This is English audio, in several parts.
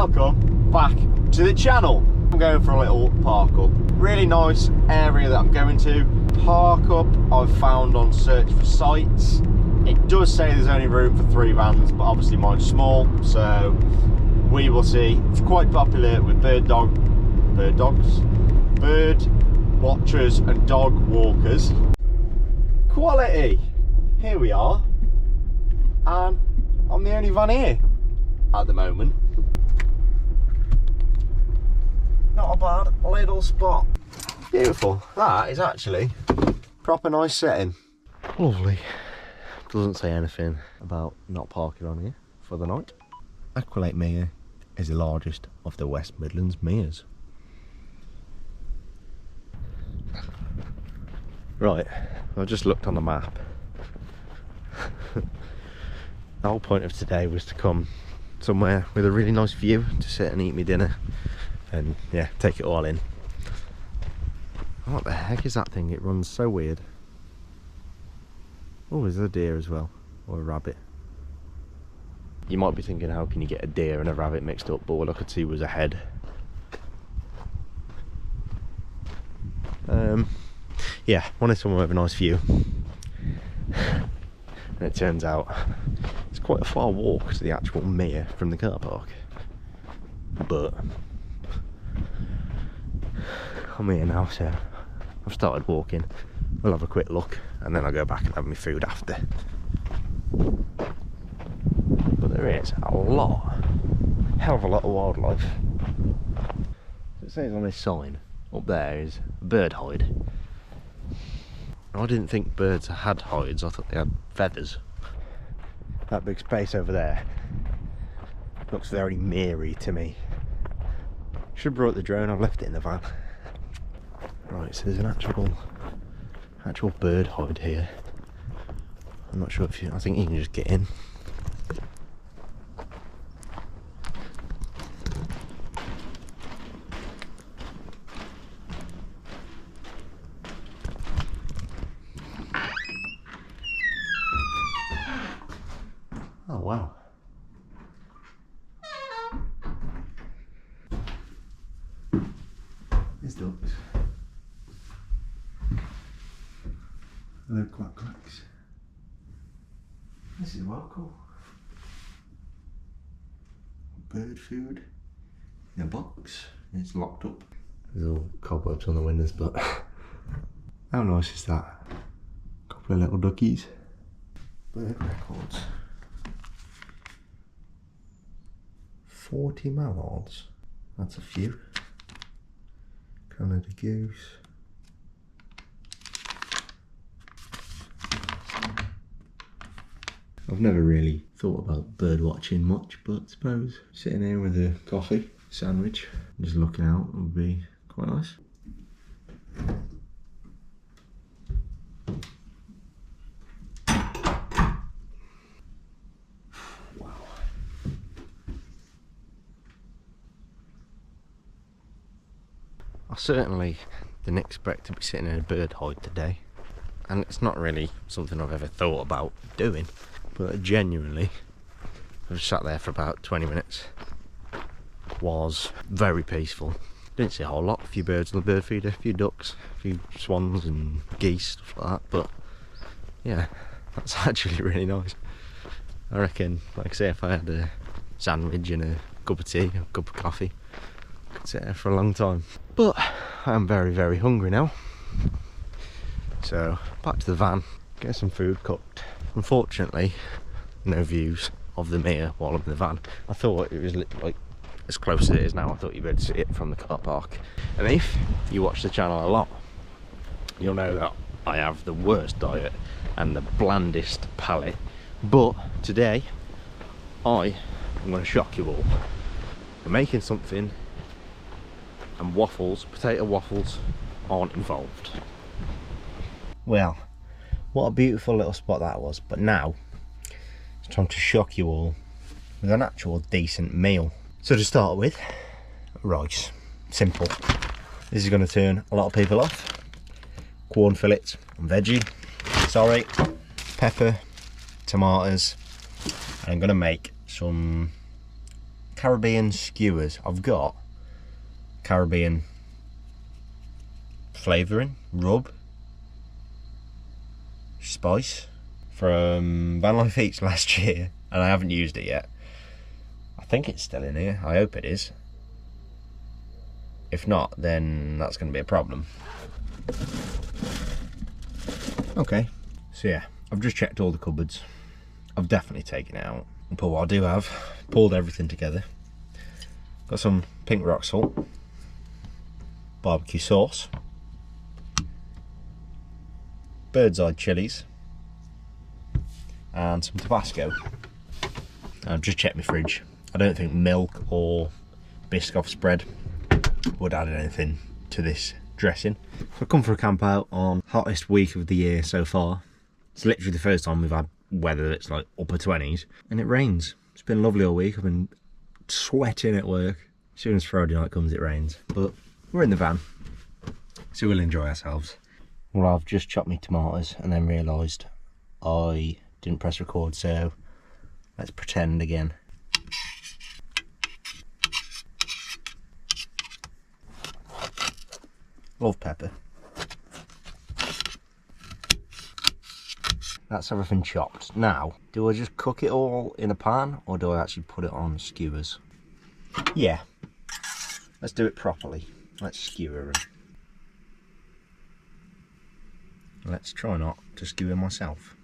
welcome back to the channel. I'm going for a little park up. Really nice area that I'm going to. Park up I've found on Search for Sites. It does say there's only room for 3 vans, but obviously mine's small, so we will see. It's quite popular with bird watchers and dog walkers. Quality! Here we are, and I'm the only van here at the moment. Not a bad little spot. Beautiful. That is actually proper nice setting. Lovely. Doesn't say anything about not parking on here for the night. Aqualate Mere is the largest of the West Midlands meres. Right, I've just looked on the map. The whole point of today was to come somewhere with a really nice view to sit and eat my dinner and yeah, take it all in. What the heck is that thing? It runs so weird. Oh, there's a deer as well, or a rabbit. You might be thinking, how can you get a deer and a rabbit mixed up? But all I could see was a head. Yeah, wanted somewhere with a nice view. And it turns out it's quite a far walk to the actual mere from the car park. But I'm here now, so I've started walking. We'll have a quick look and then I'll go back and have my food after. But there is a hell of a lot of wildlife. It says on this sign up there is a bird hide. I didn't think birds had hides, I thought they had feathers. That big space over there looks very mirey to me. Should have brought the drone, I've left it in the van. Right, so there's an actual bird hide here. I'm not sure if I think you can just get in. Oh wow. There's ducks. Hello quack quacks. This is well cool. Bird food in a box. It's locked up. There's all cobwebs on the windows, but how nice is that? A couple of little duckies. Bird records. 40 mallards. That's a few. Canada goose. I've never really thought about bird watching much, but I suppose sitting here with a coffee, sandwich, just looking out would be quite nice. Wow. I certainly didn't expect to be sitting in a bird hide today, and it's not really something I've ever thought about doing. But genuinely, I've sat there for about 20 minutes. Was very peaceful. Didn't see a whole lot. A few birds on the bird feeder, a few ducks, a few swans and geese, stuff like that. But yeah, that's actually really nice. I reckon, like I say, if I had a sandwich and a cup of tea, a cup of coffee, I could sit there for a long time. But I'm very, very hungry now. So back to the van, get some food cooked. Unfortunately, no views of the mere while I'm in the van. I thought it was like as close as it is now. I thought you'd be able to see it from the car park. And if you watch the channel a lot, you'll know that I have the worst diet and the blandest palate. But today, I am going to shock you all. We're making something, and waffles, potato waffles, aren't involved. Well, what a beautiful little spot that was, but now it's time to shock you all with an actual decent meal. So to start with, rice. Simple. This is going to turn a lot of people off. Corn fillets and veggie. Sorry. Pepper, tomatoes. And I'm going to make some Caribbean skewers. I've got Caribbean flavouring, rub, spice from Van Life Eats last year, and I haven't used it yet. I think it's still in here. I hope it is. If not, then that's going to be a problem. Okay, so yeah, I've just checked all the cupboards. I've definitely taken it out. But what I do have, pulled everything together. Got some pink rock salt, barbecue sauce, bird's eye chilies, and some Tabasco. I've just checked my fridge. I don't think milk or Biscoff spread would add anything to this dressing. So I've come for a camp out on hottest week of the year so far. It's literally the first time we've had weather that's like upper 20s, and it rains. It's been lovely all week. I've been sweating at work. As soon as Friday night comes, it rains. But we're in the van, so we'll enjoy ourselves. Well, I've just chopped my tomatoes and then realised I didn't press record, so let's pretend again. Love pepper. That's everything chopped. Now, do I just cook it all in a pan, or do I actually put it on skewers? Yeah, let's do it properly. Let's skewer them. Let's try not to skewer myself.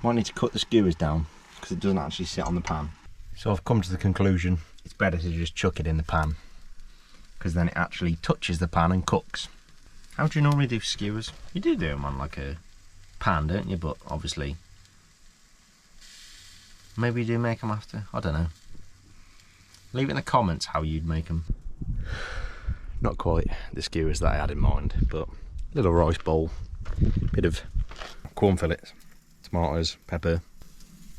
Might need to cut the skewers down because it doesn't actually sit on the pan. So I've come to the conclusion it's better to just chuck it in the pan, because then it actually touches the pan and cooks. How do you normally do skewers? You do them on like a pan, don't you? But obviously, maybe you do make them after. I don't know. Leave it in the comments how you'd make them. Not quite the skewers that I had in mind, but a little rice bowl, bit of corn fillets, tomatoes, pepper.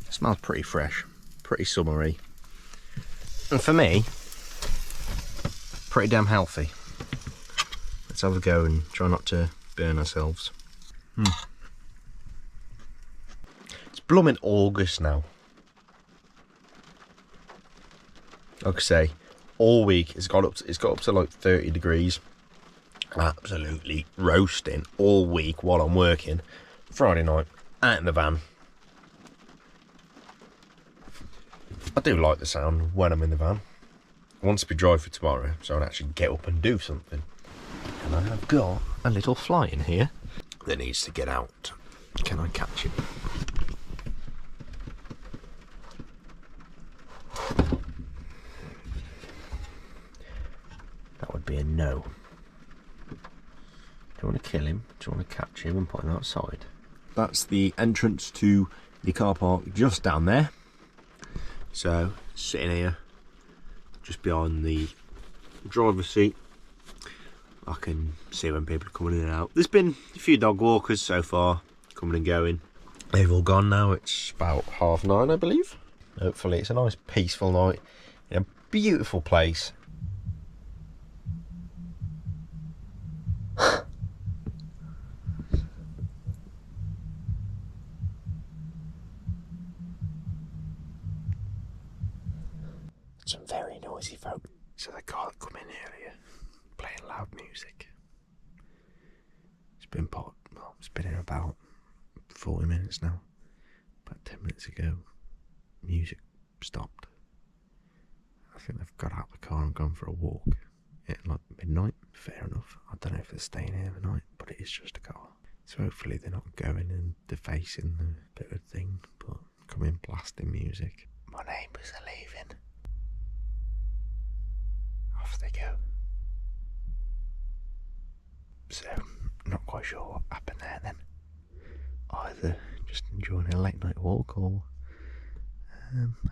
It smells pretty fresh, pretty summery, and for me, pretty damn healthy. Let's have a go and try not to burn ourselves. It's blooming August now. Like I say, all week it's got up to like 30 degrees. Absolutely roasting all week while I'm working. Friday night, out in the van. I do like the sound when I'm in the van. I want to be dry for tomorrow, so I'd actually get up and do something. And I have got a little fly in here that needs to get out. Can I catch it? That would be a no. Do you want to kill him? Do you want to catch him and put him outside? That's the entrance to the car park just down there. So, sitting here, just behind the driver's seat, I can see when people are coming in and out. There's been a few dog walkers so far, coming and going. They've all gone now. It's about 9:30, I believe. Hopefully it's a nice peaceful night in a beautiful place. Some very noisy folk. So they can't come in earlier, playing loud music. It's been here about 40 minutes now. About 10 minutes ago, music stopped. I think they've got out of the car and gone for a walk at like midnight. Fair enough. I don't know if they're staying here overnight, but it is just a car. So hopefully they're not going and defacing the bit of thing, but coming blasting music. My neighbours are leaving. Off they go. So, not quite sure what happened there then. Either just enjoying a late night walk or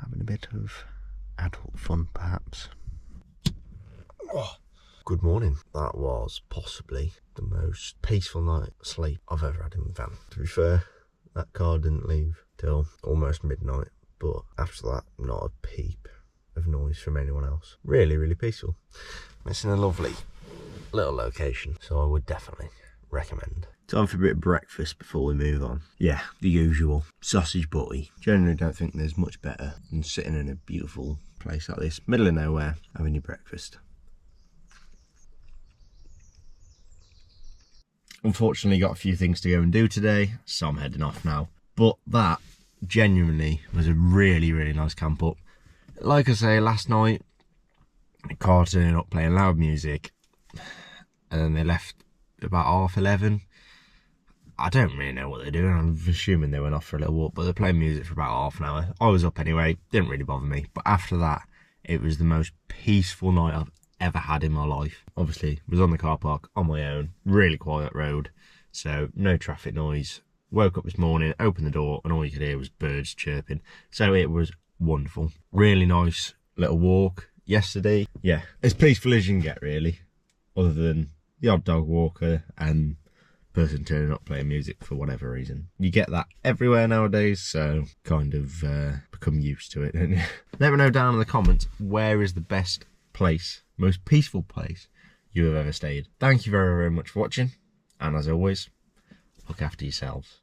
having a bit of adult fun perhaps. Oh, good morning. That was possibly the most peaceful night of sleep I've ever had in the van. To be fair, that car didn't leave till almost midnight, but after that, not a peep. of noise from anyone else. Really, really peaceful. It's in a lovely little location, so I would definitely recommend. Time for a bit of breakfast before we move on. Yeah, the usual. Sausage butty. Generally don't think there's much better than sitting in a beautiful place like this, middle of nowhere, having your breakfast. Unfortunately got a few things to go and do today, so I'm heading off now. But that genuinely was a really, really nice camp up. Like I say, last night, the car turning up playing loud music, and then they left about 11:30. I don't really know what they're doing. I'm assuming they went off for a little walk, but they're playing music for about half an hour. I was up anyway, didn't really bother me. But after that, it was the most peaceful night I've ever had in my life. Obviously, was on the car park on my own, really quiet road, so no traffic noise. Woke up this morning, opened the door, and all you could hear was birds chirping. So it was wonderful. Really nice little walk yesterday. Yeah, as peaceful as you can get, really, other than the odd dog walker and person turning up playing music for whatever reason. You get that everywhere nowadays, so kind of become used to it, don't you? Let me know down in the comments, where is the best place, most peaceful place you have ever stayed. Thank you very, very much for watching, and as always, look after yourselves.